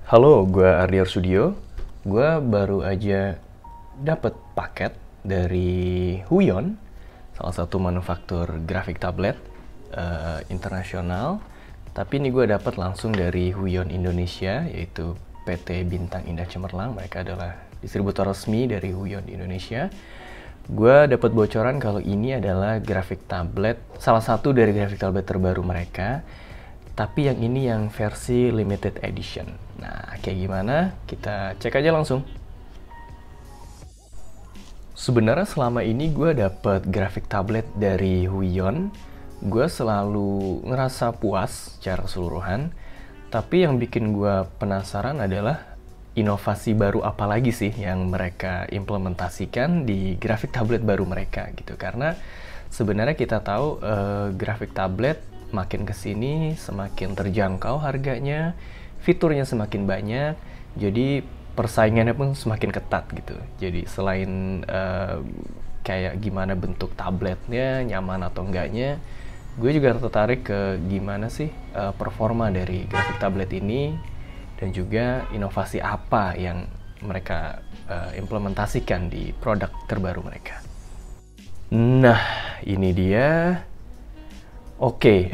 Halo, gue Ardiar Studio. Gue baru aja dapet paket dari Huion, salah satu manufaktur grafik tablet internasional. Tapi ini gue dapet langsung dari Huion Indonesia, yaitu PT Bintang Indah Cemerlang. Mereka adalah distributor resmi dari Huion di Indonesia. Gue dapat bocoran kalau ini adalah grafik tablet, salah satu dari grafik tablet terbaru mereka. Tapi yang ini yang versi limited edition. Nah, kayak gimana? Kita cek aja langsung. Sebenarnya selama ini gue dapet grafik tablet dari Huion, gue selalu ngerasa puas secara keseluruhan. Tapi yang bikin gue penasaran adalah inovasi baru apa lagi sih yang mereka implementasikan di grafik tablet baru mereka gitu. Karena sebenarnya kita tahu grafik tablet makin kesini semakin terjangkau harganya, fiturnya semakin banyak, jadi persaingannya pun semakin ketat gitu. Jadi selain kayak gimana bentuk tabletnya, nyaman atau enggaknya, gue juga tertarik ke gimana sih performa dari grafik tablet ini, dan juga inovasi apa yang mereka implementasikan di produk terbaru mereka. Nah, ini dia. Oke,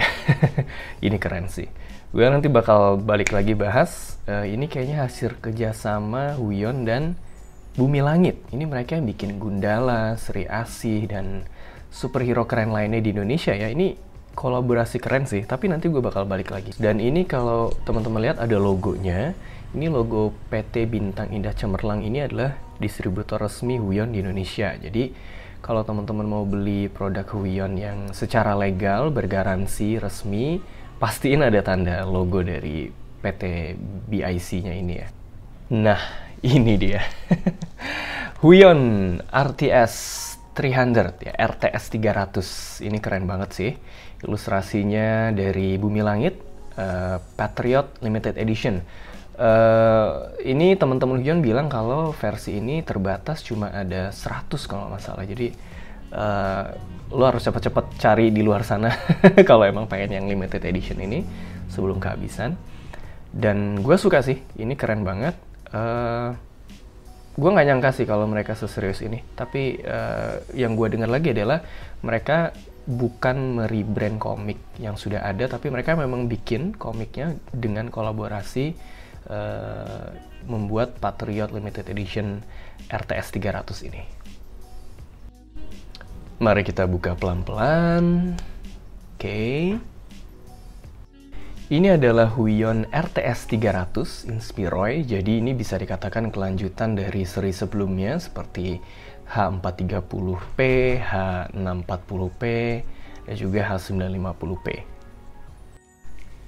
ini keren sih. Gue nanti bakal balik lagi bahas. Ini kayaknya hasil kerjasama Huion dan Bumi Langit. Ini mereka yang bikin Gundala, Sri Asih, dan superhero keren lainnya di Indonesia ya. Ini kolaborasi keren sih, tapi nanti gue bakal balik lagi. Dan ini kalau teman-teman lihat ada logonya. Ini logo PT Bintang Indah Cemerlang ini adalah distributor resmi Huion di Indonesia. Jadi kalau teman-teman mau beli produk Huion yang secara legal, bergaransi, resmi, pastiin ada tanda logo dari PT BIC-nya ini ya. Nah, ini dia. Huion RTS 300 ya, RTS 300. Ini keren banget sih. Ilustrasinya dari Bumi Langit, Patriot Limited Edition. Ini teman-teman Huion bilang kalau versi ini terbatas cuma ada 100 kalau nggak salah. Jadi lo harus cepet-cepet cari di luar sana kalau emang pengen yang limited edition ini sebelum kehabisan. Dan gue suka sih, ini keren banget. Gue nggak nyangka sih kalau mereka seserius ini. Tapi yang gue dengar lagi adalah mereka bukan merebrand komik yang sudah ada, tapi mereka memang bikin komiknya dengan kolaborasi membuat Patriot Limited Edition RTS 300 ini. Mari kita buka pelan-pelan. Oke. Ini adalah Huion RTS 300 Inspiroy. Jadi ini bisa dikatakan kelanjutan dari seri sebelumnya seperti H430p, H640p, dan juga H950p.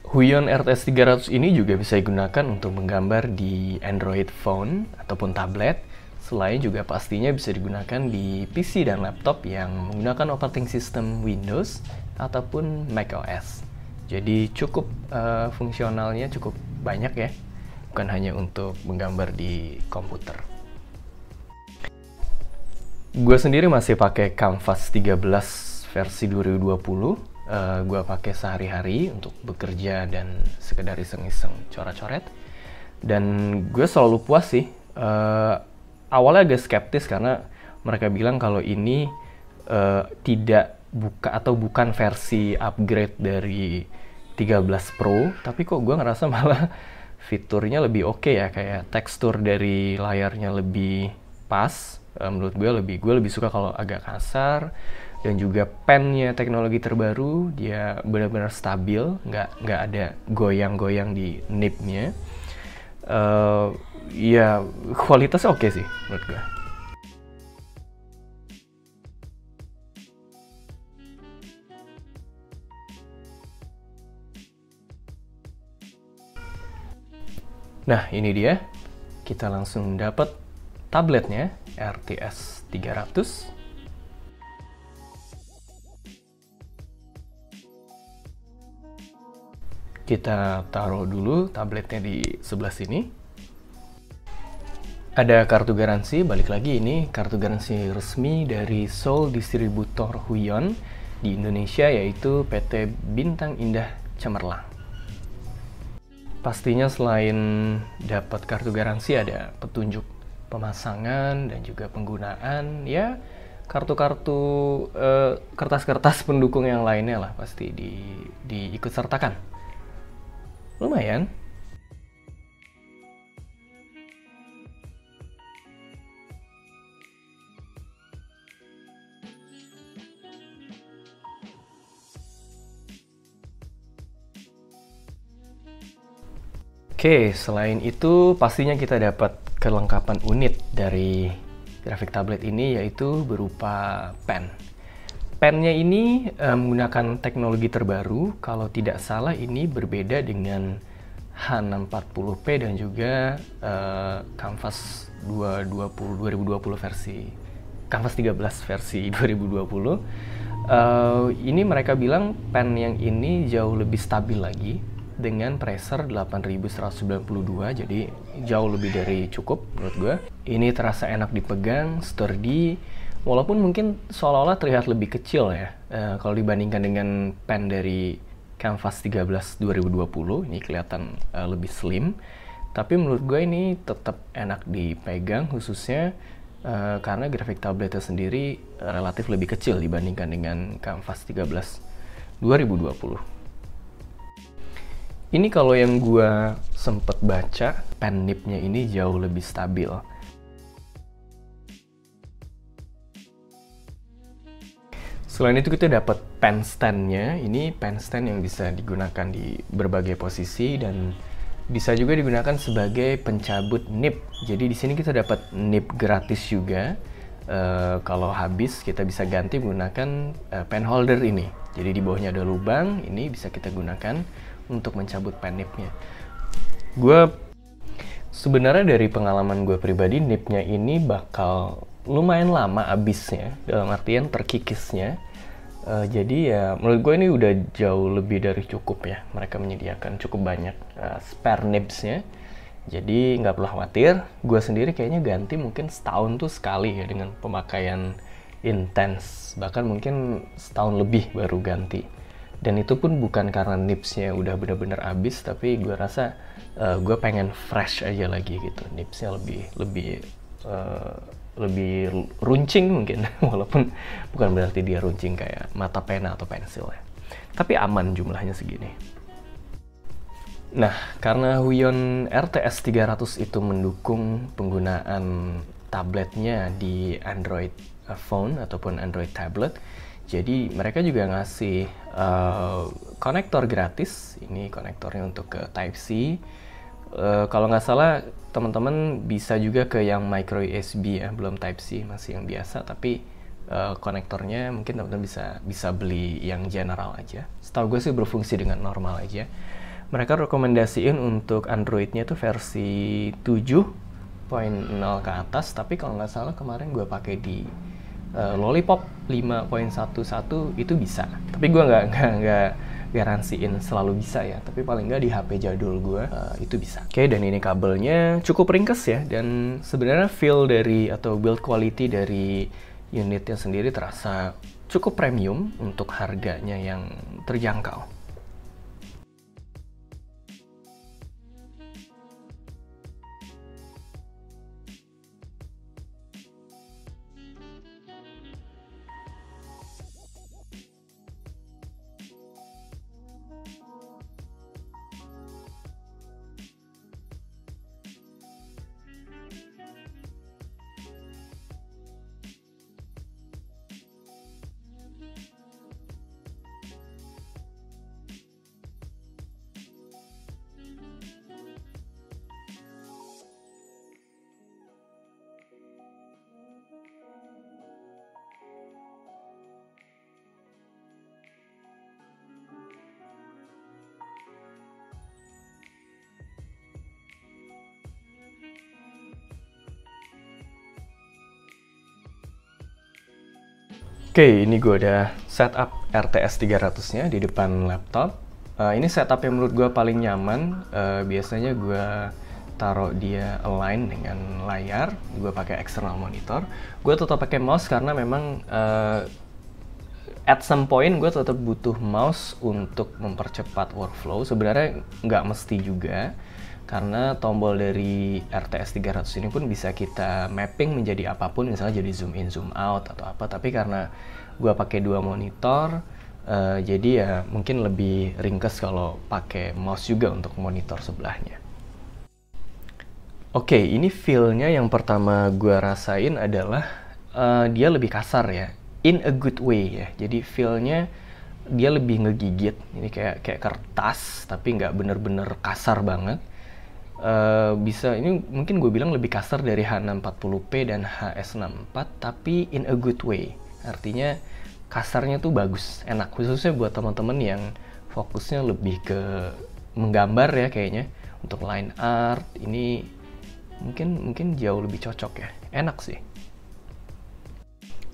Huion RTS 300 ini juga bisa digunakan untuk menggambar di Android phone ataupun tablet. Selain juga pastinya bisa digunakan di PC dan laptop yang menggunakan operating system Windows ataupun macOS. Jadi cukup fungsionalnya cukup banyak ya, bukan hanya untuk menggambar di komputer. Gue sendiri masih pakai Canvas 13 versi 2020. Gue pakai sehari-hari untuk bekerja dan sekedar iseng-iseng coret-coret. Dan gue selalu puas sih. Awalnya agak skeptis karena mereka bilang kalau ini tidak bukan versi upgrade dari 13 Pro, tapi kok gue ngerasa malah fiturnya lebih oke ya, kayak tekstur dari layarnya lebih pas. Menurut gue lebih suka kalau agak kasar, dan juga pennya teknologi terbaru, dia benar-benar stabil, nggak ada goyang-goyang di nibnya. Ya kualitasnya oke sih menurut gue. Nah, ini dia. Kita langsung dapat tabletnya, RTS 300. Kita taruh dulu tabletnya di sebelah sini. Ada kartu garansi, balik lagi ini kartu garansi resmi dari sole distributor Huion di Indonesia, yaitu PT Bintang Indah Cemerlang. Pastinya selain dapat kartu garansi ada petunjuk pemasangan dan juga penggunaan, ya kartu-kartu kertas-kertas pendukung yang lainnya lah pasti diikut sertakan. Lumayan. Oke, selain itu pastinya kita dapat kelengkapan unit dari graphic tablet ini, yaitu berupa pen. Pennya ini menggunakan teknologi terbaru, kalau tidak salah ini berbeda dengan H640p dan juga Canvas 2020 versi Canvas 13 versi 2020. Ini mereka bilang pen yang ini jauh lebih stabil lagi dengan pressure 8192, jadi jauh lebih dari cukup menurut gue. Ini terasa enak dipegang, sturdy, walaupun mungkin seolah-olah terlihat lebih kecil ya kalau dibandingkan dengan pen dari Canvas 13 2020. Ini kelihatan lebih slim, tapi menurut gue ini tetap enak dipegang, khususnya karena graphic tabletnya sendiri relatif lebih kecil dibandingkan dengan Canvas 13 2020. Ini kalau yang gue sempet baca, pen nib-nya ini jauh lebih stabil. Selain itu kita dapat pen stand-nya. Ini pen stand yang bisa digunakan di berbagai posisi dan bisa juga digunakan sebagai pencabut nib. Jadi di sini kita dapat nib gratis juga. Kalau habis kita bisa ganti menggunakan pen holder ini. Jadi di bawahnya ada lubang, ini bisa kita gunakan untuk mencabut pen nib-nya. Gue sebenarnya dari pengalaman gue pribadi, nib-nya ini bakal lumayan lama habisnya, dalam artian terkikisnya. Jadi ya menurut gue ini udah jauh lebih dari cukup ya. Mereka menyediakan cukup banyak spare nibs-nya. Jadi nggak perlu khawatir. Gue sendiri kayaknya ganti mungkin setahun tuh sekali ya dengan pemakaian intens. Bahkan mungkin setahun lebih baru ganti. Dan itu pun bukan karena nibsnya udah benar-benar habis, tapi gue rasa gue pengen fresh aja lagi gitu. Nibsnya lebih runcing mungkin, walaupun bukan berarti dia runcing kayak mata pena atau pensil ya. Tapi aman jumlahnya segini. Nah, karena Huion RTS 300 itu mendukung penggunaan tabletnya di Android phone ataupun Android tablet, jadi mereka juga ngasih konektor gratis. Ini konektornya untuk ke Type-C. Kalau nggak salah teman-teman bisa juga ke yang micro USB ya, belum Type-C, masih yang biasa. Tapi konektornya mungkin teman-teman bisa beli yang general aja. Setahu gue sih berfungsi dengan normal aja. Mereka rekomendasiin untuk Androidnya tuh versi 7.0 ke atas. Tapi kalau nggak salah kemarin gue pakai di Lollipop 5.11 itu bisa, tapi gue nggak garansiin selalu bisa ya, tapi paling nggak di HP jadul gue itu bisa. Oke, dan ini kabelnya cukup ringkas ya, dan sebenarnya feel dari atau build quality dari unitnya sendiri terasa cukup premium untuk harganya yang terjangkau. Oke, ini gue udah setup RTS 300-nya di depan laptop. Ini setup yang menurut gue paling nyaman. Biasanya gue taruh dia align dengan layar. Gue pakai external monitor. Gue tetap pakai mouse karena memang At some point gue tetap butuh mouse untuk mempercepat workflow. Sebenarnya nggak mesti juga, karena tombol dari RTS 300 ini pun bisa kita mapping menjadi apapun, misalnya jadi zoom in, zoom out atau apa. Tapi karena gue pakai 2 monitor, jadi ya mungkin lebih ringkes kalau pakai mouse juga untuk monitor sebelahnya. Oke, ini feel-nya yang pertama gue rasain adalah dia lebih kasar ya, in a good way ya. Jadi feel-nya dia lebih ngegigit, ini kayak kertas tapi nggak bener-bener kasar banget. Bisa, ini mungkin gue bilang lebih kasar dari H640p dan HS64, tapi in a good way. Artinya kasarnya tuh bagus, enak, khususnya buat teman-teman yang fokusnya lebih ke menggambar ya kayaknya. Untuk line art ini mungkin jauh lebih cocok ya, enak sih.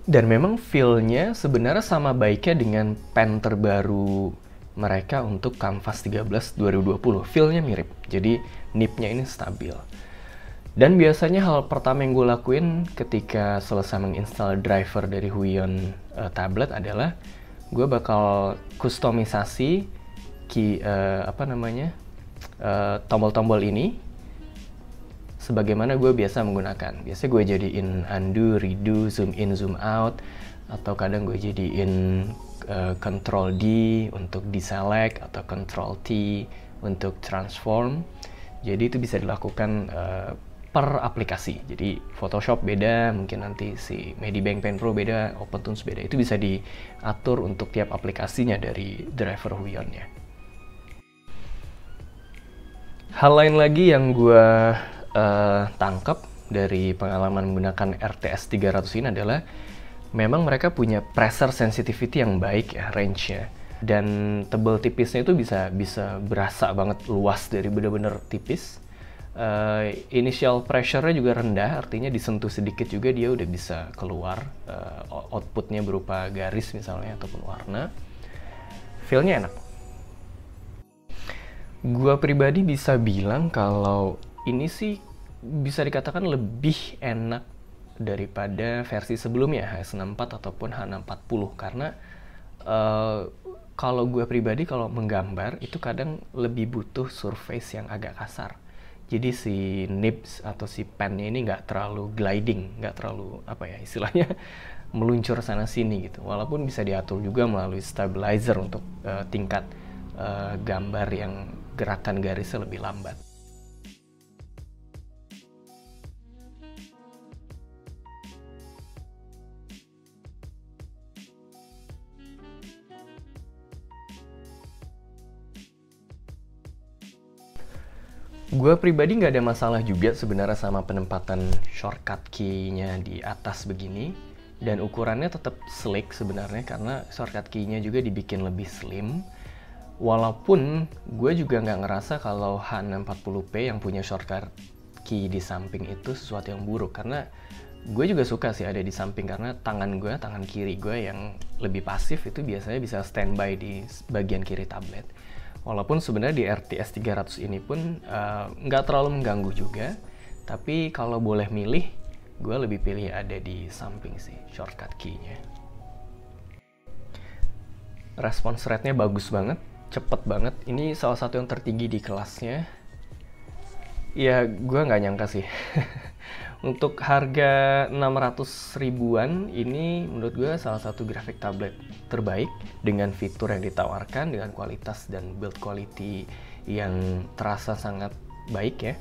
Dan memang feel-nya sebenarnya sama baiknya dengan pen terbaru mereka untuk Canvas 13 2020. Feel-nya mirip, jadi nib-nya ini stabil. Dan biasanya hal pertama yang gue lakuin ketika selesai menginstal driver dari Huion tablet adalah gue bakal kustomisasi tombol-tombol ini sebagaimana gue biasa menggunakan. Biasa gue jadiin undo, redo, zoom in, zoom out, atau kadang gue jadiin Ctrl D untuk deselect atau Ctrl T untuk transform. Jadi itu bisa dilakukan per aplikasi. Jadi Photoshop beda, mungkin nanti si Medibank Pen Pro beda, OpenTools beda. Itu bisa diatur untuk tiap aplikasinya dari driver Huion-nya. Hal lain lagi yang gue tangkap dari pengalaman menggunakan RTS 300 ini adalah memang mereka punya pressure sensitivity yang baik ya, range-nya. Dan tebal tipisnya itu bisa berasa banget luas dari bener-bener tipis. Initial pressure-nya juga rendah, artinya disentuh sedikit juga dia udah bisa keluar output-nya berupa garis misalnya ataupun warna. Feel-nya enak. Gua pribadi bisa bilang kalau ini sih bisa dikatakan lebih enak daripada versi sebelumnya HS64 ataupun H640, karena kalau gue pribadi kalau menggambar itu kadang lebih butuh surface yang agak kasar. Jadi si nibs atau si pennya ini nggak terlalu gliding, nggak terlalu apa ya istilahnya meluncur sana sini gitu. Walaupun bisa diatur juga melalui stabilizer untuk tingkat gambar yang gerakan garisnya lebih lambat. Gue pribadi nggak ada masalah juga sebenarnya sama penempatan shortcut key-nya di atas begini. Dan ukurannya tetap sleek sebenarnya karena shortcut key-nya juga dibikin lebih slim. Walaupun gue juga nggak ngerasa kalau H640p yang punya shortcut key di samping itu sesuatu yang buruk. Karena gue juga suka sih ada di samping, karena tangan kiri gue yang lebih pasif itu biasanya bisa standby di bagian kiri tablet. Walaupun sebenarnya di RTS 300 ini pun nggak terlalu mengganggu juga, tapi kalau boleh milih, gue lebih pilih ada di samping sih shortcut key-nya. Response rate-nya bagus banget, cepet banget. Ini salah satu yang tertinggi di kelasnya. Ya, gue nggak nyangka sih. Untuk harga 600 ribuan, ini menurut gue salah satu graphic tablet terbaik dengan fitur yang ditawarkan, dengan kualitas dan build quality yang terasa sangat baik ya.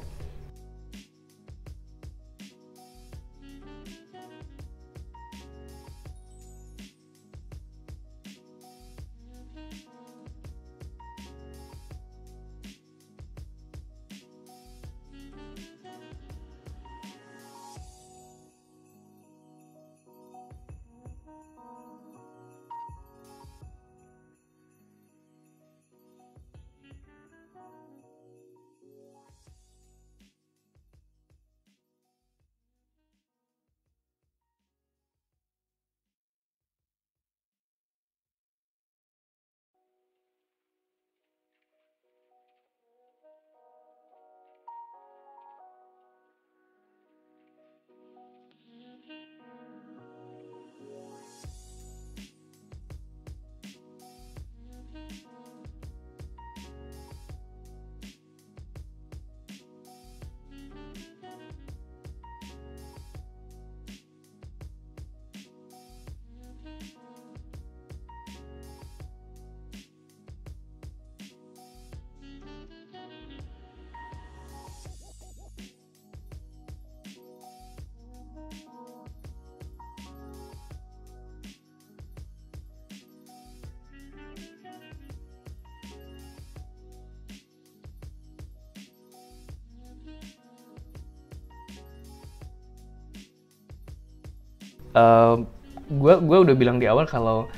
Gue udah bilang di awal kalau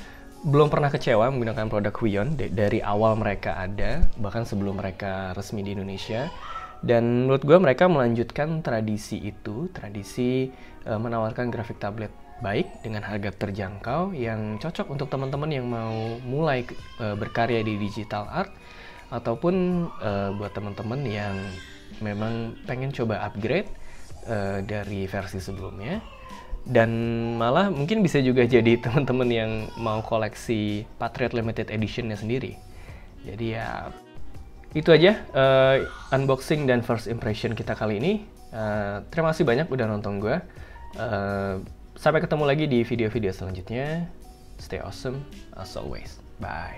belum pernah kecewa menggunakan produk Huion dari awal mereka ada, bahkan sebelum mereka resmi di Indonesia. Dan menurut gue mereka melanjutkan tradisi itu, tradisi menawarkan grafik tablet baik dengan harga terjangkau yang cocok untuk teman-teman yang mau mulai berkarya di digital art, ataupun buat teman-teman yang memang pengen coba upgrade dari versi sebelumnya. Dan malah mungkin bisa juga jadi teman-teman yang mau koleksi Patriot Limited Edition-nya sendiri. Jadi ya itu aja unboxing dan first impression kita kali ini. Terima kasih banyak udah nonton gue. Sampai ketemu lagi di video-video selanjutnya. Stay awesome as always. Bye.